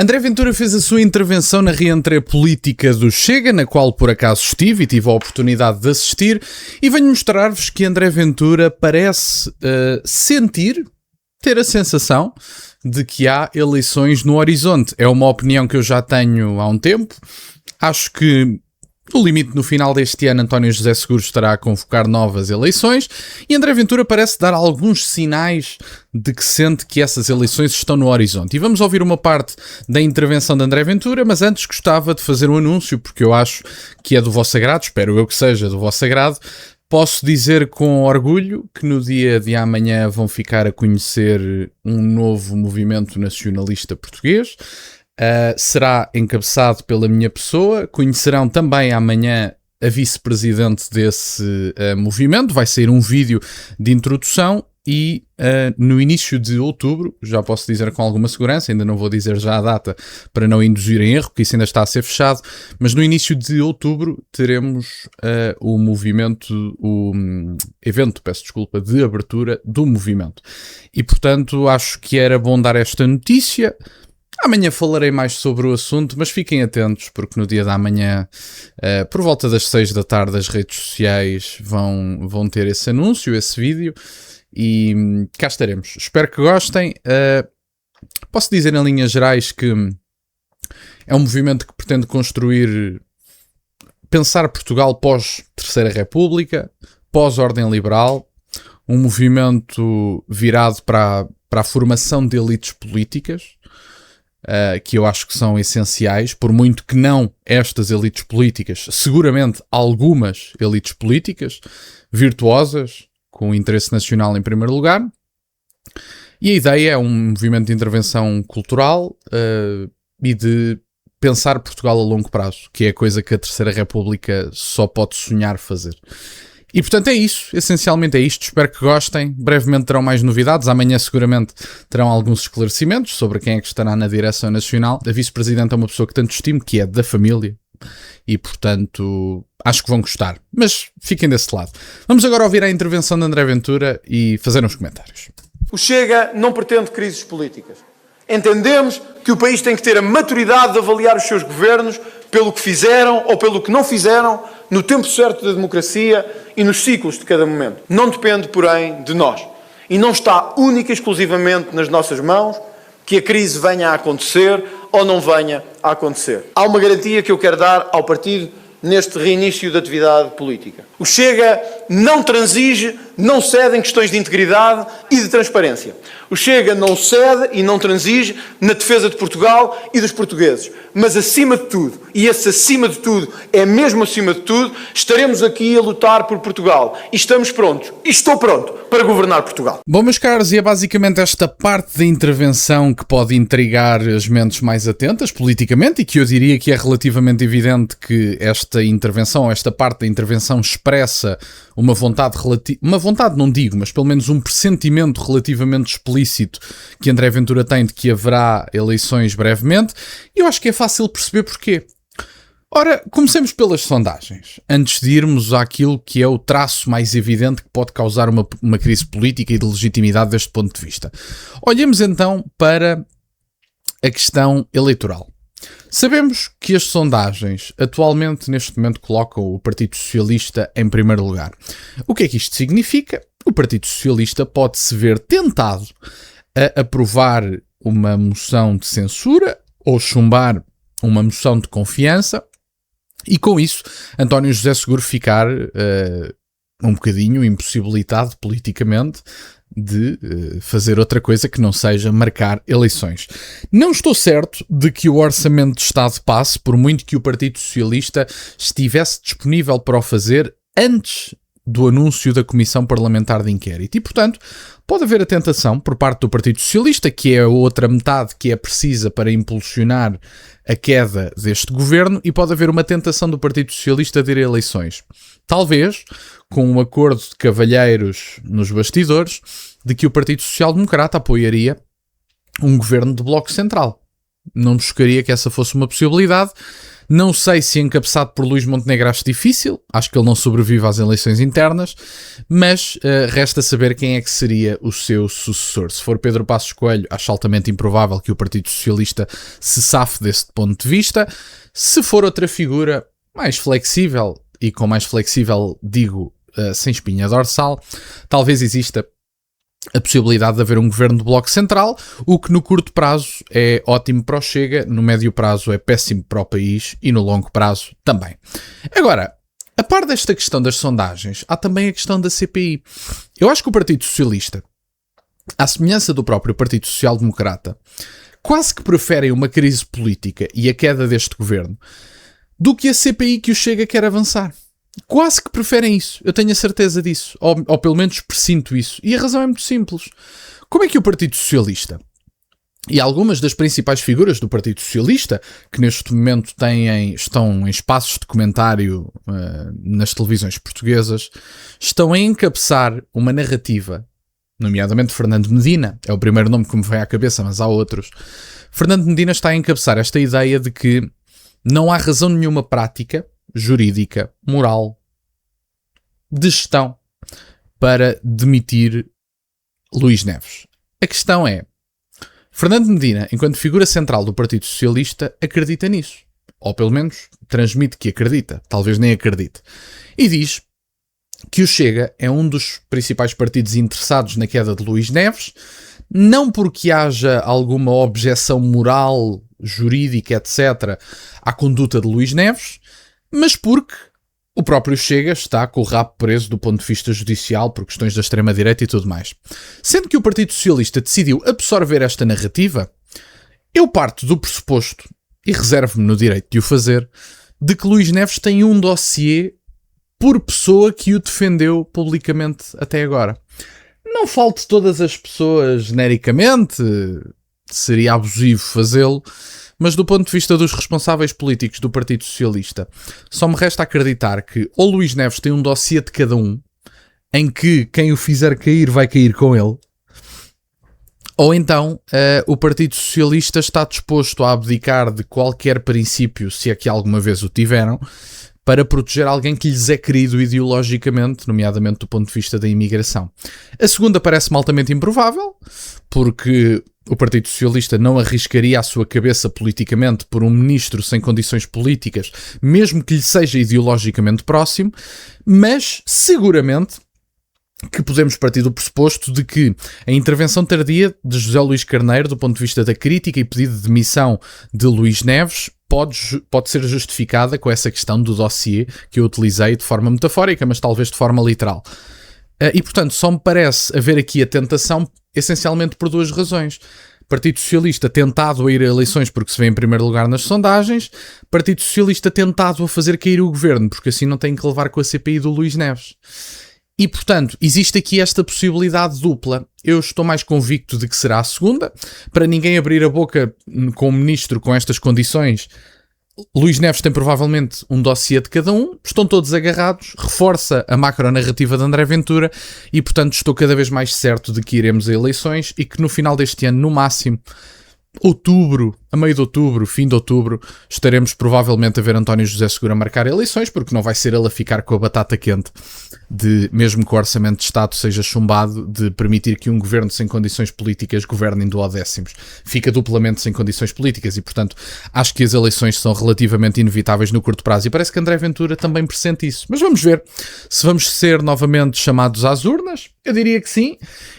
André Ventura fez a sua intervenção na reentrée política do Chega, na qual por acaso estive e tive a oportunidade de assistir, e venho mostrar-vos que André Ventura parece ter a sensação de que há eleições no horizonte. É uma opinião que eu já tenho há um tempo. Acho que no limite, no final deste ano, António José Seguro estará a convocar novas eleições e André Ventura parece dar alguns sinais de que sente que essas eleições estão no horizonte. E vamos ouvir uma parte da intervenção de André Ventura, mas antes gostava de fazer um anúncio, porque eu acho que é do vosso agrado, espero eu que seja do vosso agrado. Posso dizer com orgulho que no dia de amanhã vão ficar a conhecer um novo movimento nacionalista português. Será encabeçado pela minha pessoa. Conhecerão também amanhã a vice-presidente desse movimento. Vai sair um vídeo de introdução e no início de outubro, já posso dizer com alguma segurança, ainda não vou dizer já a data para não induzir em erro, porque isso ainda está a ser fechado, mas no início de outubro teremos o evento, de abertura do movimento. E portanto acho que era bom dar esta notícia. Amanhã falarei mais sobre o assunto, mas fiquem atentos porque no dia da manhã, por volta das 6 da tarde, as redes sociais vão ter esse anúncio, esse vídeo, e cá estaremos. Espero que gostem. Posso dizer em linhas gerais que é um movimento que pretende pensar Portugal pós-Terceira República, pós-Ordem Liberal, um movimento virado para a formação de elites políticas, que eu acho que são essenciais, por muito que não estas elites políticas, seguramente algumas elites políticas virtuosas, com interesse nacional em primeiro lugar. E a ideia é um movimento de intervenção cultural e de pensar Portugal a longo prazo, que é a coisa que a Terceira República só pode sonhar fazer. E portanto é isso, essencialmente é isto, espero que gostem, brevemente terão mais novidades, amanhã seguramente terão alguns esclarecimentos sobre quem é que estará na direção nacional. A vice-presidente é uma pessoa que tanto estimo, que é da família, e portanto acho que vão gostar, mas fiquem desse lado. Vamos agora ouvir a intervenção de André Ventura e fazer uns comentários. O Chega não pretende crises políticas. Entendemos que o país tem que ter a maturidade de avaliar os seus governos pelo que fizeram ou pelo que não fizeram no tempo certo da democracia e nos ciclos de cada momento. Não depende, porém, de nós. E não está única e exclusivamente nas nossas mãos que a crise venha a acontecer ou não venha a acontecer. Há uma garantia que eu quero dar ao partido neste reinício da atividade política. O Chega não transige, não cede em questões de integridade e de transparência. O Chega não cede e não transige na defesa de Portugal e dos portugueses. Mas acima de tudo, e esse acima de tudo é mesmo acima de tudo, estaremos aqui a lutar por Portugal. E estamos prontos, e estou pronto para governar Portugal. Bom, meus caros, e é basicamente esta parte da intervenção que pode intrigar as mentes mais atentas politicamente e que eu diria que é relativamente evidente que esta parte da intervenção expressa uma vontade não digo, mas pelo menos um pressentimento relativamente explícito que André Ventura tem de que haverá eleições brevemente, e eu acho que é fácil perceber porquê. Ora, comecemos pelas sondagens, antes de irmos àquilo que é o traço mais evidente que pode causar uma crise política e de legitimidade deste ponto de vista. Olhemos então para a questão eleitoral. Sabemos que as sondagens atualmente, neste momento, colocam o Partido Socialista em primeiro lugar. O que é que isto significa? O Partido Socialista pode-se ver tentado a aprovar uma moção de censura ou chumbar uma moção de confiança e, com isso, António José Seguro ficar um bocadinho impossibilitado politicamente de fazer outra coisa que não seja marcar eleições. Não estou certo de que o Orçamento de Estado passe, por muito que o Partido Socialista estivesse disponível para o fazer antes do anúncio da Comissão Parlamentar de Inquérito. E, portanto, pode haver a tentação por parte do Partido Socialista, que é a outra metade que é precisa para impulsionar a queda deste governo, e pode haver uma tentação do Partido Socialista de ir a eleições. Talvez com um acordo de cavalheiros nos bastidores de que o Partido Social Democrata apoiaria um governo de bloco central. Não me chocaria que essa fosse uma possibilidade. Não sei se encabeçado por Luís Montenegro acho difícil, acho que ele não sobrevive às eleições internas, mas resta saber quem é que seria o seu sucessor. Se for Pedro Passos Coelho, acho altamente improvável que o Partido Socialista se safe desse ponto de vista. Se for outra figura mais flexível, e com mais flexível digo sem espinha dorsal, talvez exista a possibilidade de haver um governo do Bloco Central, o que no curto prazo é ótimo para o Chega, no médio prazo é péssimo para o país e no longo prazo também. Agora, a par desta questão das sondagens, há também a questão da CPI. Eu acho que o Partido Socialista, à semelhança do próprio Partido Social Democrata, quase que preferem uma crise política e a queda deste governo do que a CPI que o Chega quer avançar. Quase que preferem isso, eu tenho a certeza disso, ou pelo menos presinto isso. E a razão é muito simples. Como é que o Partido Socialista e algumas das principais figuras do Partido Socialista, que neste momento estão em espaços de comentário nas televisões portuguesas, estão a encabeçar uma narrativa, nomeadamente Fernando Medina, é o primeiro nome que me vem à cabeça, mas há outros. Fernando Medina está a encabeçar esta ideia de que não há razão nenhuma prática, jurídica, moral, de gestão para demitir Luís Neves. A questão é, Fernando Medina, enquanto figura central do Partido Socialista, acredita nisso. Ou pelo menos transmite que acredita, talvez nem acredite. E diz que o Chega é um dos principais partidos interessados na queda de Luís Neves, não porque haja alguma objeção moral, jurídica, etc., à conduta de Luís Neves, mas porque o próprio Chega está com o rabo preso do ponto de vista judicial por questões da extrema-direita e tudo mais. Sendo que o Partido Socialista decidiu absorver esta narrativa, eu parto do pressuposto, e reservo-me no direito de o fazer, de que Luís Neves tem um dossiê por pessoa que o defendeu publicamente até agora. Não falo de todas as pessoas genericamente, seria abusivo fazê-lo, mas do ponto de vista dos responsáveis políticos do Partido Socialista, só me resta acreditar que ou Luís Neves tem um dossiê de cada um, em que quem o fizer cair vai cair com ele, ou então o Partido Socialista está disposto a abdicar de qualquer princípio, se é que alguma vez o tiveram, para proteger alguém que lhes é querido ideologicamente, nomeadamente do ponto de vista da imigração. A segunda parece-me altamente improvável, porque o Partido Socialista não arriscaria a sua cabeça politicamente por um ministro sem condições políticas, mesmo que lhe seja ideologicamente próximo, mas seguramente que podemos partir do pressuposto de que a intervenção tardia de José Luís Carneiro, do ponto de vista da crítica e pedido de demissão de Luís Neves, pode ser justificada com essa questão do dossiê que eu utilizei de forma metafórica, mas talvez de forma literal. E, portanto, só me parece haver aqui a tentação essencialmente por duas razões. Partido Socialista tentado a ir a eleições porque se vê em primeiro lugar nas sondagens, Partido Socialista tentado a fazer cair o governo, porque assim não tem que levar com a CPI do Luís Neves. E, portanto, existe aqui esta possibilidade dupla. Eu estou mais convicto de que será a segunda. Para ninguém abrir a boca com o ministro com estas condições, Luís Neves tem provavelmente um dossiê de cada um, estão todos agarrados, reforça a macronarrativa de André Ventura e, portanto, estou cada vez mais certo de que iremos a eleições e que no final deste ano, no máximo, outubro, a meio de outubro, fim de outubro, estaremos provavelmente a ver António José Seguro a marcar eleições, porque não vai ser ele a ficar com a batata quente de, mesmo que o Orçamento de Estado seja chumbado, de permitir que um governo sem condições políticas governe em duodécimos. Fica duplamente sem condições políticas e, portanto, acho que as eleições são relativamente inevitáveis no curto prazo e parece que André Ventura também pressente isso. Mas vamos ver se vamos ser novamente chamados às urnas. Eu diria que sim,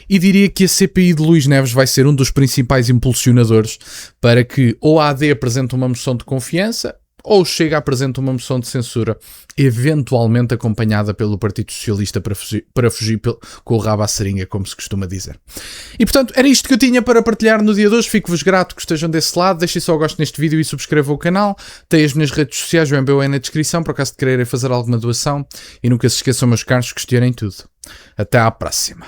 e diria que a CPI de Luís Neves vai ser um dos principais impulsionadores para que ou a AD apresente uma moção de confiança ou Chega apresente uma moção de censura, eventualmente acompanhada pelo Partido Socialista para fugir com o rabo à seringa, como se costuma dizer. E portanto, era isto que eu tinha para partilhar no dia de hoje. Fico-vos grato que estejam desse lado. Deixem só o gosto neste vídeo e subscrevam o canal. Tem as minhas redes sociais, o MBO na descrição, por acaso de quererem fazer alguma doação. E nunca se esqueçam, meus caros, que questionem tudo. Até à próxima.